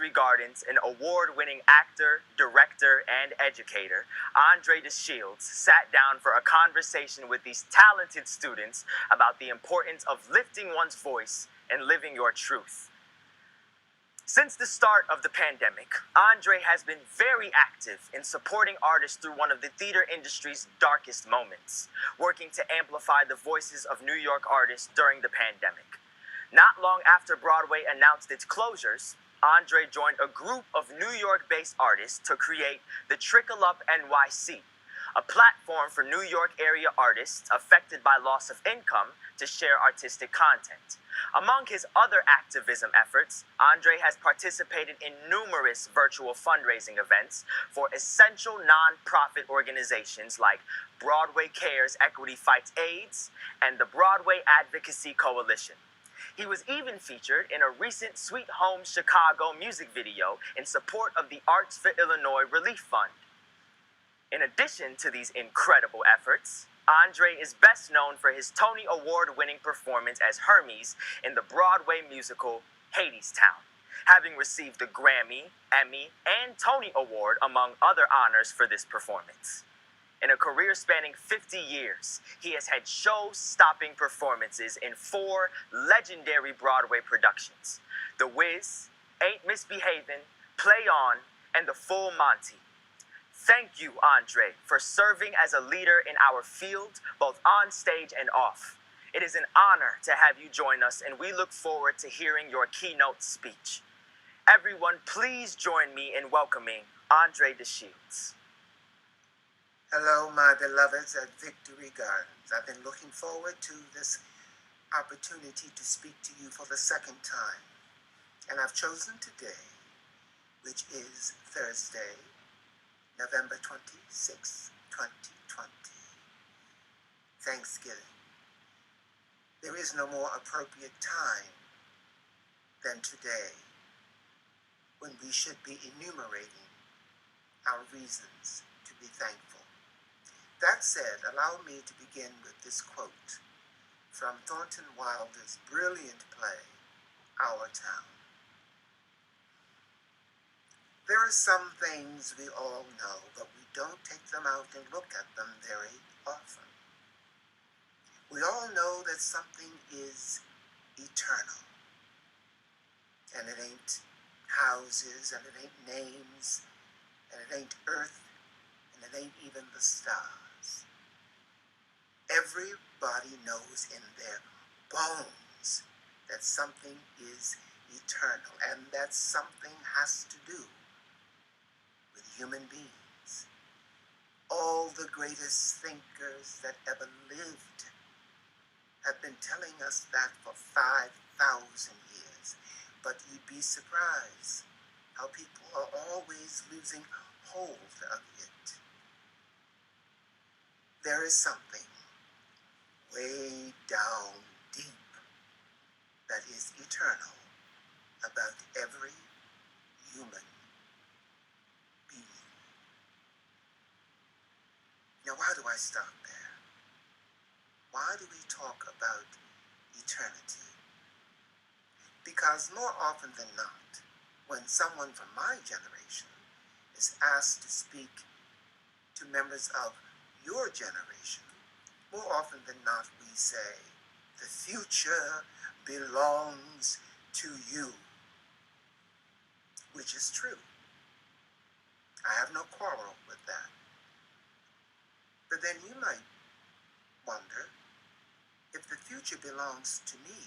Victory Gardens, an award-winning actor, director, and educator, André DeShields sat down for a conversation with these talented students about the importance of lifting one's voice and living your truth. Since the start of the pandemic, André has been very active in supporting artists through one of the theater industry's darkest moments, working to amplify the voices of New York artists during the pandemic. Not long after Broadway announced its closures, André joined a group of New York-based artists to create the Trickle Up NYC, a platform for New York area artists affected by loss of income to share artistic content. Among his other activism efforts, André has participated in numerous virtual fundraising events for essential non-profit organizations like Broadway Cares Equity Fights AIDS and the Broadway Advocacy Coalition. He was even featured in a recent Sweet Home Chicago music video in support of the Arts for Illinois Relief Fund. In addition to these incredible efforts, André is best known for his Tony Award-winning performance as Hermes in the Broadway musical Hadestown, having received the Grammy, Emmy, and Tony Award, among other honors for this performance. In a career spanning 50 years, he has had show-stopping performances in 4 legendary Broadway productions: The Wiz, Ain't Misbehavin', Play On, and The Full Monty. Thank you, André, for serving as a leader in our field, both on stage and off. It is an honor to have you join us, and we look forward to hearing your keynote speech. Everyone, please join me in welcoming André DeShields. Hello, my beloveds at Victory Gardens. I've been looking forward to this opportunity to speak to you for the second time. And I've chosen today, which is Thursday, November 26, 2020, Thanksgiving. There is no more appropriate time than today when we should be enumerating our reasons to be thankful. That said, allow me to begin with this quote from Thornton Wilder's brilliant play, Our Town. There are some things we all know, but we don't take them out and look at them very often. We all know that something is eternal, and it ain't houses, and it ain't names, and it ain't earth, and it ain't even the stars. Everybody knows in their bones that something is eternal, and that something has to do with human beings. All the greatest thinkers that ever lived have been telling us that for 5,000 years, but you'd be surprised how people are always losing hold of it. There is something way down deep that is eternal about every human being. Now, why do I stop there? Why do we talk about eternity? Because more often than not, when someone from my generation is asked to speak to members of your generation, more often than not we say, the future belongs to you, which is true. I have no quarrel with that. But then you might wonder, if the future belongs to me,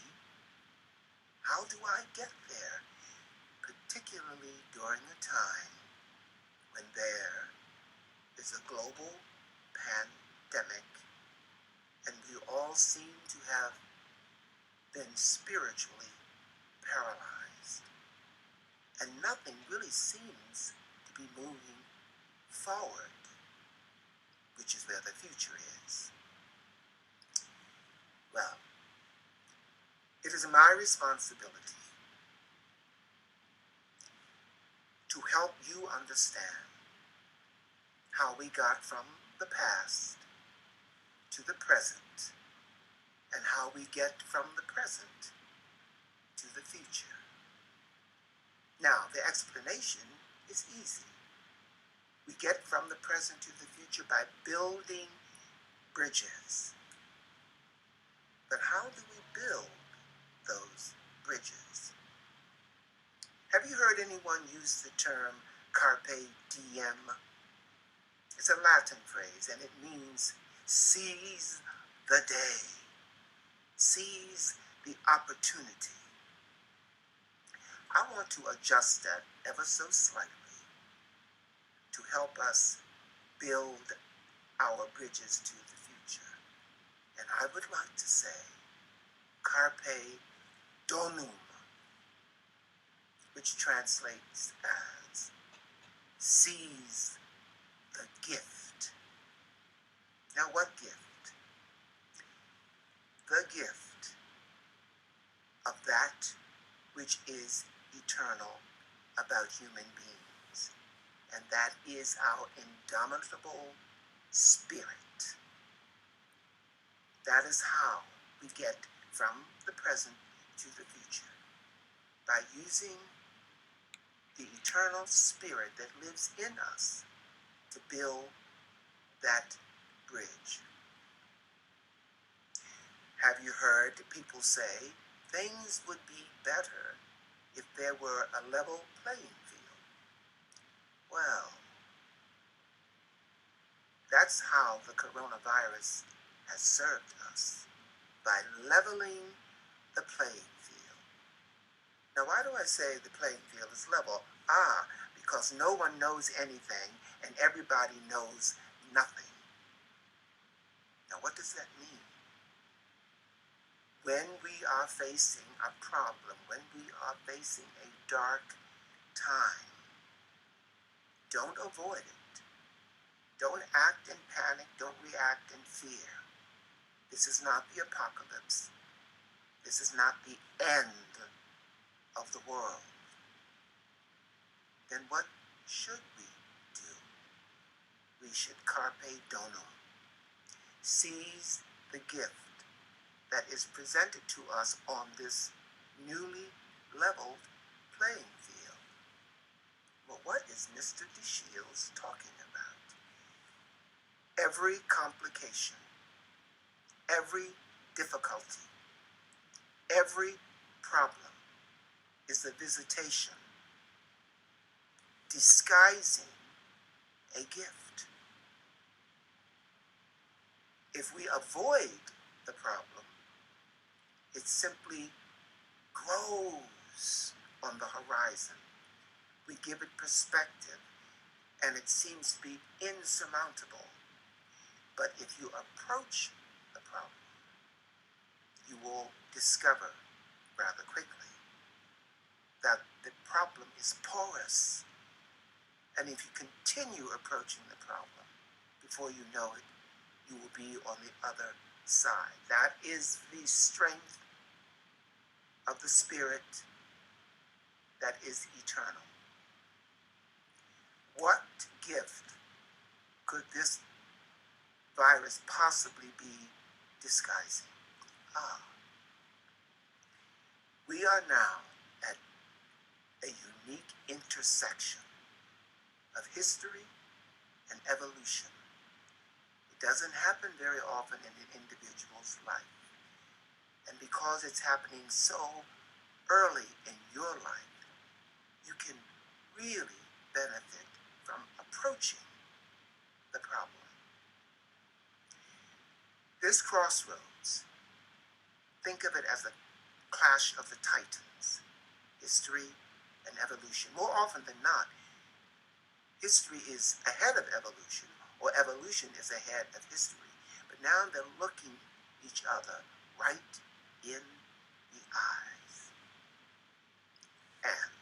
how do I get there? Particularly during a time when there is a global pandemic and we all seem to have been spiritually paralyzed, and nothing really seems to be moving forward, which is where the future is. Well, it is my responsibility to help you understand how we got from the past to the present, and how we get from the present to the future. Now, the explanation is easy. We get from the present to the future by building bridges. But how do we build those bridges? Have you heard anyone use the term carpe diem? It's a Latin phrase, and it means seize the day, seize the opportunity. I want to adjust that ever so slightly to help us build our bridges to the future. And I would like to say carpe donum, which translates as seize the gift. Now, what gift? The gift of that which is eternal about human beings, and that is our indomitable spirit. That is how we get from the present to the future, by using the eternal spirit that lives in us to build that bridge. Have you heard people say things would be better if there were a level playing field? Well, that's how the coronavirus has served us, by leveling the playing field. Now, why do I say the playing field is level? Because no one knows anything and everybody knows nothing. Now, what does that mean? When we are facing a problem, when we are facing a dark time, don't avoid it. Don't act in panic. Don't react in fear. This is not the apocalypse. This is not the end of the world. Then what should we do? We should carpe donum, seize the gift that is presented to us on this newly leveled playing field. Well, what is Mr. DeShields talking about? Every complication, every difficulty, every problem is a visitation disguising a gift. If we avoid the problem, it simply grows on the horizon. We give it perspective, and it seems to be insurmountable. But if you approach the problem, you will discover rather quickly that the problem is porous. And if you continue approaching the problem, before you know it, you will be on the other side. That is the strength of the Spirit that is eternal. What gift could this virus possibly be disguising? We are now at a unique intersection of history and evolution. It doesn't happen very often in an individual's life. And because it's happening so early in your life, you can really benefit from approaching the problem. This crossroads, think of it as a clash of the titans, history and evolution. More often than not, history is ahead of evolution, or evolution is ahead of history. But now they're looking each other right in the eyes. And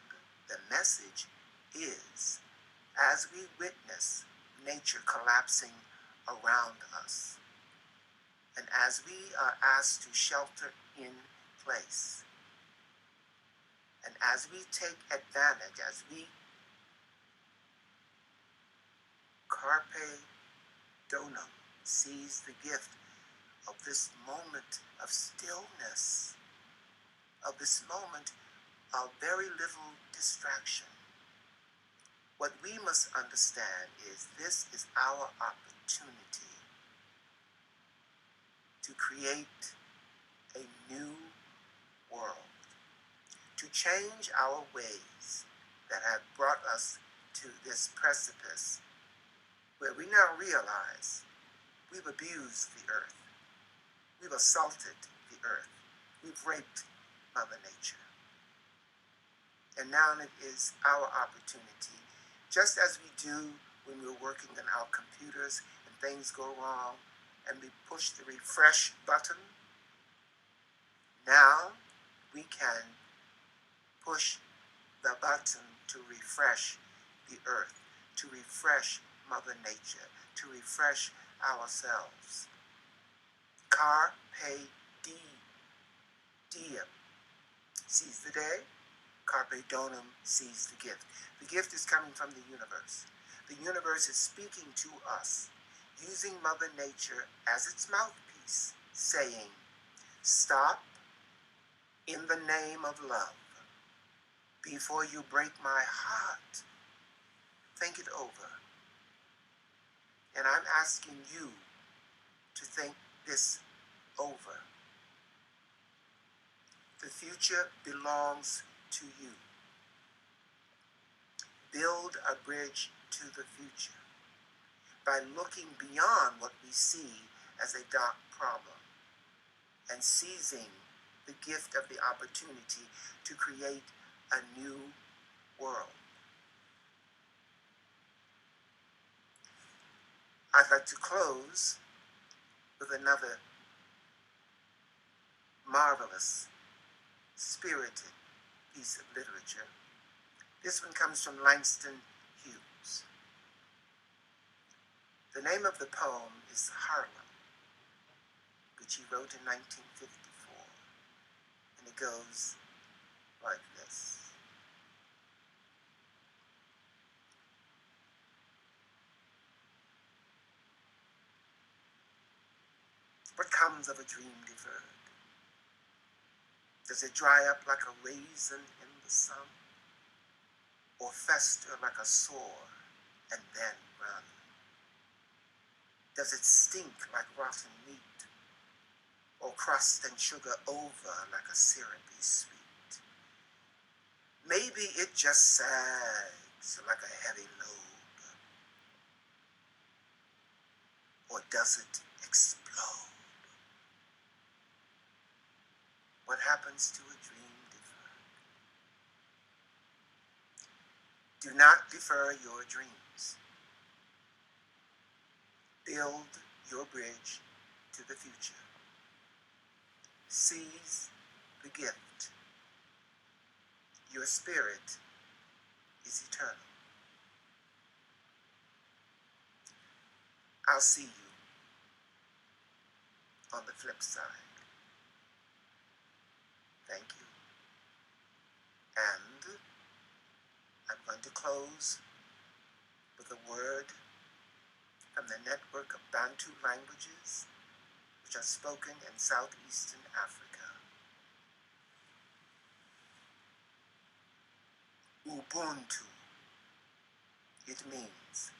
the message is, as we witness nature collapsing around us, and as we are asked to shelter in place, and as we take advantage, as we carpe donum, seize the gift of this moment of stillness, of this moment a very little distraction. What we must understand is this is our opportunity to create a new world, to change our ways that have brought us to this precipice where we now realize we've abused the earth, we've assaulted the earth, we've raped Mother Nature. And now it is our opportunity, just as we do when we're working on our computers and things go wrong and we push the refresh button. Now we can push the button to refresh the earth, to refresh Mother Nature, to refresh ourselves. Carpe diem. Seize the day. Carpe donum, seize the gift. The gift is coming from the universe. The universe is speaking to us, using Mother Nature as its mouthpiece, saying, stop in the name of love. Before you break my heart, think it over. And I'm asking you to think this over. The future belongs to you. Build a bridge to the future by looking beyond what we see as a dark problem and seizing the gift of the opportunity to create a new world. I'd like to close with another marvelous, spirited piece of literature. This one comes from Langston Hughes. The name of the poem is Harlem, which he wrote in 1954, and it goes like this. What comes of a dream deferred? Does it dry up like a raisin in the sun? Or fester like a sore and then run? Does it stink like rotten meat? Or crust and sugar over like a syrupy sweet? Maybe it just sags like a heavy load. Or does it explode? What happens to a dream deferred? Do not defer your dreams. Build your bridge to the future. Seize the gift. Your spirit is eternal. I'll see you on the flip side. Thank you. And I'm going to close with a word from the network of Bantu languages which are spoken in southeastern Africa. Ubuntu. It means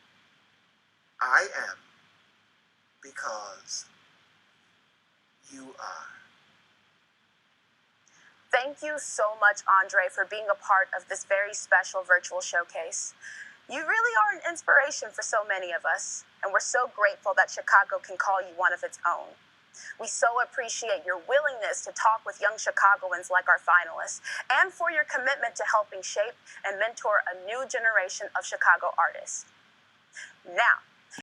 I am because you are. Thank you so much, André, for being a part of this very special virtual showcase. You really are an inspiration for so many of us, and we're so grateful that Chicago can call you one of its own. We so appreciate your willingness to talk with young Chicagoans like our finalists, and for your commitment to helping shape and mentor a new generation of Chicago artists. Now,